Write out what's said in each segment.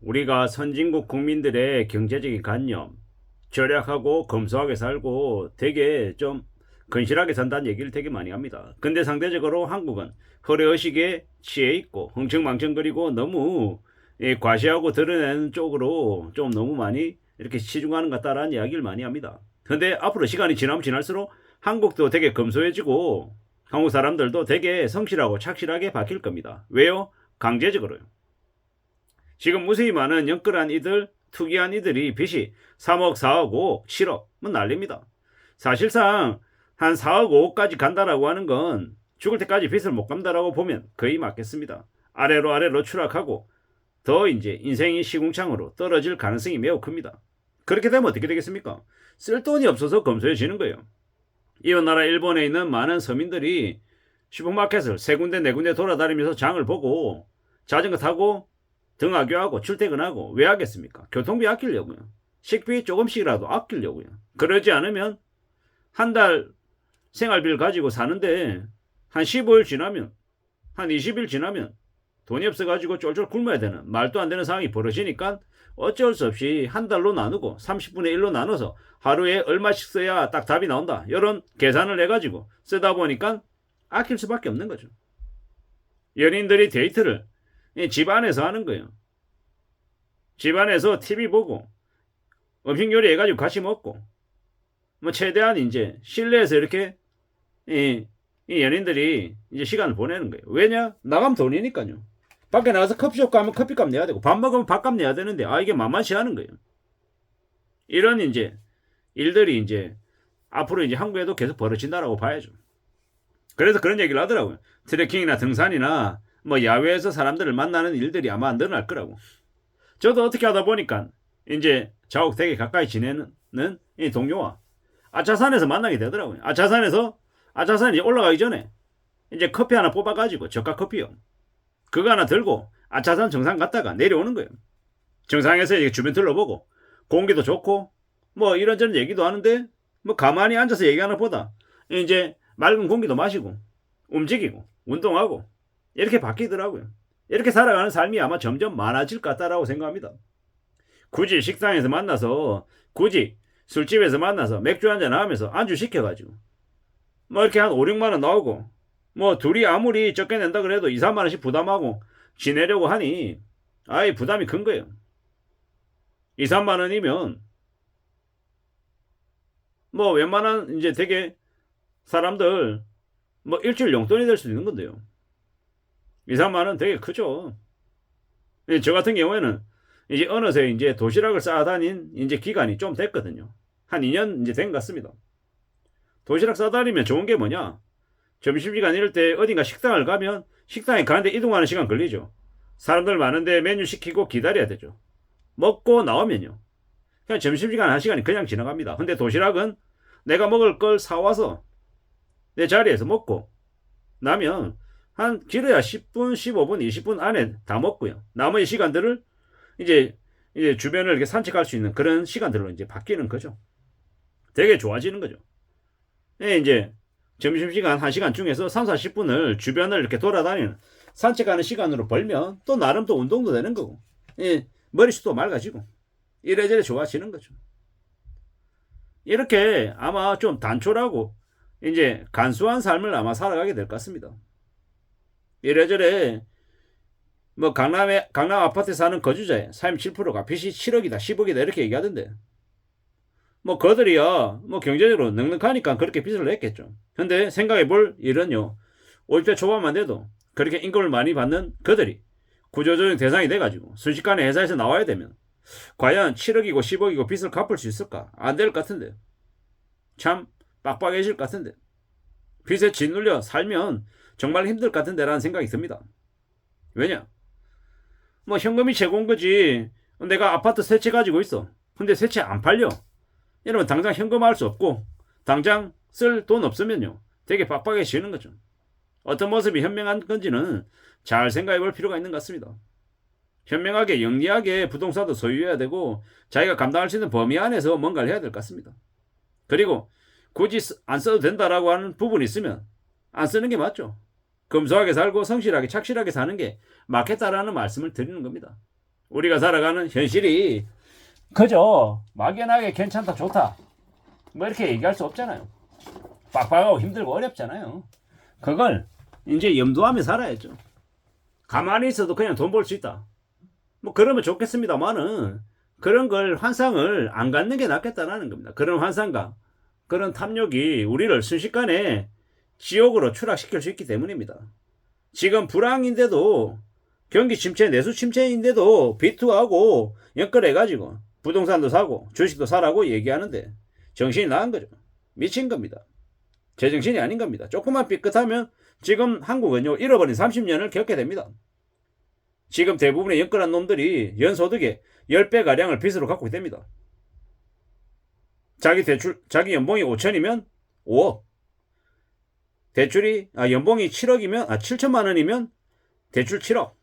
우리가 선진국 국민들의 경제적인 관념, 절약하고 검소하게 살고 되게 좀 건실하게 산다는 얘기를 되게 많이 합니다. 근데 상대적으로 한국은 허례허식에 취해 있고 흥청망청거리고 너무 과시하고 드러내는 쪽으로 좀 너무 많이 이렇게 치중하는 것 같다라는 이야기를 많이 합니다. 근데 앞으로 시간이 지나면 지날수록 한국도 되게 검소해지고 한국 사람들도 되게 성실하고 착실하게 바뀔 겁니다. 왜요? 강제적으로요. 지금 무수히 많은 영끌한 이들, 투기한 이들이 빚이 3억, 4억, 5억, 7억 난립니다. 사실상 한 4억, 5억까지 간다라고 하는 건 죽을 때까지 빚을 못 갚는다라고 보면 거의 맞겠습니다. 아래로 추락하고 더 이제 인생이 시궁창으로 떨어질 가능성이 매우 큽니다. 그렇게 되면 어떻게 되겠습니까? 쓸 돈이 없어서 검소해지는 거예요. 이웃 나라 일본에 있는 많은 서민들이 슈퍼마켓을 세 군데 네 군데 돌아다니면서 장을 보고 자전거 타고 등하교하고 출퇴근하고 왜 하겠습니까? 교통비 아끼려고요. 식비 조금씩이라도 아끼려고요. 그러지 않으면 한 달 생활비를 가지고 사는데 한 15일 지나면 한 20일 지나면 돈이 없어가지고 쫄쫄 굶어야 되는 말도 안 되는 상황이 벌어지니까 어쩔 수 없이 한 달로 나누고 30분의 1로 나눠서 하루에 얼마씩 써야 딱 답이 나온다. 이런 계산을 해가지고 쓰다 보니까 아낄 수밖에 없는 거죠. 연인들이 데이트를 집 안에서 하는 거예요. 집 안에서 TV 보고 음식 요리 해가지고 같이 먹고 뭐 최대한 이제 실내에서 이렇게 이 연인들이 이제 시간을 보내는 거예요. 왜냐? 나가면 돈이니까요. 밖에 나가서 커피숍 가면 커피값 내야 되고 밥 먹으면 밥값 내야 되는데 이게 만만치 않은 거예요. 이런 이제 일들이 이제 앞으로 이제 한국에도 계속 벌어진다라고 봐야죠. 그래서 그런 얘기를 하더라고요. 트레킹이나 등산이나 뭐 야외에서 사람들을 만나는 일들이 아마 늘어날 거라고. 저도 어떻게 하다 보니까 이제 자국 되게 가까이 지내는 이 동료와 아차산에서 만나게 되더라고요. 아차산에 올라가기 전에 이제 커피 하나 뽑아가지고 저가 커피요. 그거 하나 들고 아차산 정상 갔다가 내려오는 거예요. 정상에서 주변 둘러보고 공기도 좋고 뭐 이런저런 얘기도 하는데 뭐 가만히 앉아서 얘기하는 것보다 이제 맑은 공기도 마시고 움직이고 운동하고 이렇게 바뀌더라고요. 이렇게 살아가는 삶이 아마 점점 많아질 것 같다라고 생각합니다. 굳이 식당에서 만나서 굳이 술집에서 만나서 맥주 한잔 하면서 안주 시켜가지고 뭐 이렇게 한 5, 6만 원 나오고 뭐 둘이 아무리 적게 낸다 그래도 2, 3만 원씩 부담하고 지내려고 하니 아예 부담이 큰 거예요. 2, 3만 원이면 뭐 웬만한 이제 되게 사람들 뭐 일주일 용돈이 될 수도 있는 건데요. 2, 3만 원 되게 크죠. 저 같은 경우에는 이제 어느새 이제 도시락을 싸다닌 이제 기간이 좀 됐거든요. 한 2년 이제 된 것 같습니다. 도시락 싸다니면 좋은 게 뭐냐? 점심시간 이럴 때 어딘가 식당을 가면 식당에 가는데 이동하는 시간 걸리죠. 사람들 많은데 메뉴 시키고 기다려야 되죠. 먹고 나오면요. 그냥 점심시간 1시간이 그냥 지나갑니다. 근데 도시락은 내가 먹을 걸 사와서 내 자리에서 먹고 나면 한 길어야 10분, 15분, 20분 안에 다 먹고요. 나머지 시간들을 이제 주변을 이렇게 산책할 수 있는 그런 시간들로 이제 바뀌는 거죠. 되게 좋아지는 거죠. 이제 점심시간 1시간 중에서 3, 40분을 주변을 이렇게 돌아다니는 산책하는 시간으로 벌면 또 나름 또 운동도 되는 거고 머리숱도 맑아지고 이래저래 좋아지는 거죠. 이렇게 아마 좀 단촐하고 이제 간소한 삶을 아마 살아가게 될 것 같습니다. 이래저래 뭐 강남 아파트 사는 거주자의 37%가 빚이 7억이다, 10억이다 이렇게 얘기하던데 뭐 그들이야 뭐 경제적으로 넉넉하니까 그렇게 빚을 냈겠죠. 근데 생각해 볼 일은요. 50대 초반만 돼도 그렇게 임금을 많이 받는 그들이 구조조정 대상이 돼가지고 순식간에 회사에서 나와야 되면 과연 7억이고 10억이고 빚을 갚을 수 있을까? 안 될 것 같은데. 참 빡빡해질 것 같은데. 빚에 짓눌려 살면 정말 힘들 것 같은데 라는 생각이 듭니다. 왜냐? 뭐 현금이 최고인 거지. 내가 아파트 세 채 가지고 있어. 근데 세 채 안 팔려. 여러분 당장 현금화할 수 없고 당장 쓸 돈 없으면요. 되게 빡빡해지는 거죠. 어떤 모습이 현명한 건지는 잘 생각해 볼 필요가 있는 것 같습니다. 현명하게 영리하게 부동산도 소유해야 되고 자기가 감당할 수 있는 범위 안에서 뭔가를 해야 될 것 같습니다. 그리고 굳이 안 써도 된다라고 하는 부분이 있으면 안 쓰는 게 맞죠. 검소하게 살고 성실하게 착실하게 사는 게 맞겠다라는 말씀을 드리는 겁니다. 우리가 살아가는 현실이 그저 막연하게 괜찮다 좋다 뭐 이렇게 얘기할 수 없잖아요. 빡빡하고 힘들고 어렵잖아요. 그걸 이제 염두하며 살아야죠. 가만히 있어도 그냥 돈 벌 수 있다. 뭐 그러면 좋겠습니다만은 그런 걸 환상을 안 갖는 게 낫겠다라는 겁니다. 그런 환상과 그런 탐욕이 우리를 순식간에 지옥으로 추락시킬 수 있기 때문입니다. 지금 불황인데도 경기 침체, 내수 침체인데도 비투하고 연결해가지고 부동산도 사고 주식도 사라고 얘기하는데 정신이 나간 거죠. 미친 겁니다. 제정신이 아닌 겁니다. 조금만 삐끗하면 지금 한국은요 잃어버린 30년을 겪게 됩니다. 지금 대부분의 연끌한 놈들이 연소득의 10배가량을 빚으로 갖고 있답니다. 자기 연봉이 5천이면 5억. 연봉이 7억이면, 7천만 원이면 대출 7억.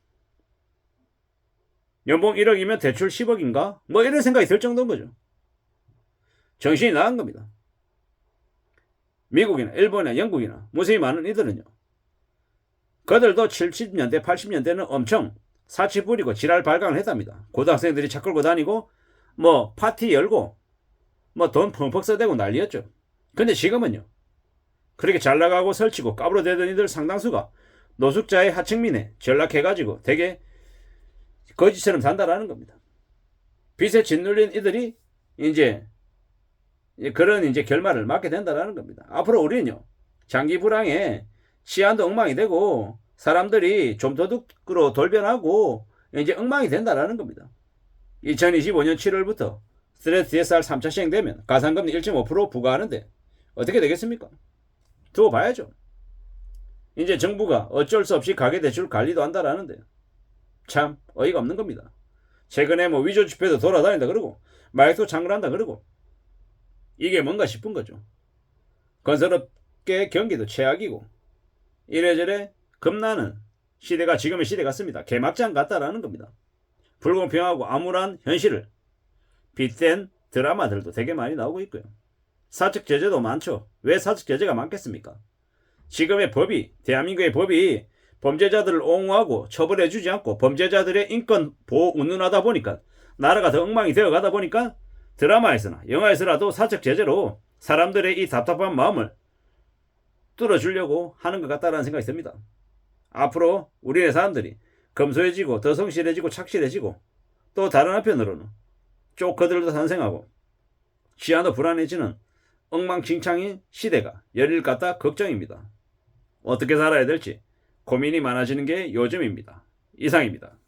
연봉 1억이면 대출 10억인가? 뭐 이런 생각이 들 정도인 거죠. 정신이 나간 겁니다. 미국이나 일본이나 영국이나 무수히 많은 이들은요. 그들도 70년대, 80년대는 엄청 사치 부리고 지랄 발광을 했답니다. 고등학생들이 차 끌고 다니고 뭐 파티 열고 뭐 돈 펑펑 써대고 난리였죠. 근데 지금은요. 그렇게 잘 나가고 설치고 까불어대던 이들 상당수가 노숙자의 하층민에 전락해가지고 되게 거지처럼 산다라는 겁니다. 빚에 짓눌린 이들이 이제 그런 이제 결말을 맞게 된다라는 겁니다. 앞으로 우리는요. 장기 불황에 치안도 엉망이 되고 사람들이 좀 도둑으로 돌변하고 이제 엉망이 된다라는 겁니다. 2025년 7월부터 스트레스 DSR 3차 시행되면 가산금리 1.5% 부과하는데 어떻게 되겠습니까? 두고 봐야죠. 이제 정부가 어쩔 수 없이 가계대출 관리도 한다라는데 참 어이가 없는 겁니다. 최근에 뭐 위조 지폐도 돌아다닌다 그러고 마약도 창궐한다 그러고 이게 뭔가 싶은 거죠. 건설업계 경기도 최악이고 이래저래 겁나는 시대가 지금의 시대 같습니다. 개막장 같다라는 겁니다. 불공평하고 암울한 현실을 빗댄 드라마들도 되게 많이 나오고 있고요. 사측 제재도 많죠. 왜 사측 제재가 많겠습니까? 지금의 법이, 대한민국의 법이 범죄자들을 옹호하고 처벌해주지 않고 범죄자들의 인권 보호 운운하다 보니까 나라가 더 엉망이 되어가다 보니까 드라마에서나 영화에서라도 사측 제재로 사람들의 이 답답한 마음을 뚫어주려고 하는 것 같다는 생각이 듭니다. 앞으로 우리네 사람들이 검소해지고 더 성실해지고 착실해지고 또 다른 한편으로는 쪼커들도 탄생하고 치안도 불안해지는 엉망진창인 시대가 열릴 것 같다 걱정입니다. 어떻게 살아야 될지 고민이 많아지는 게 요즘입니다. 이상입니다.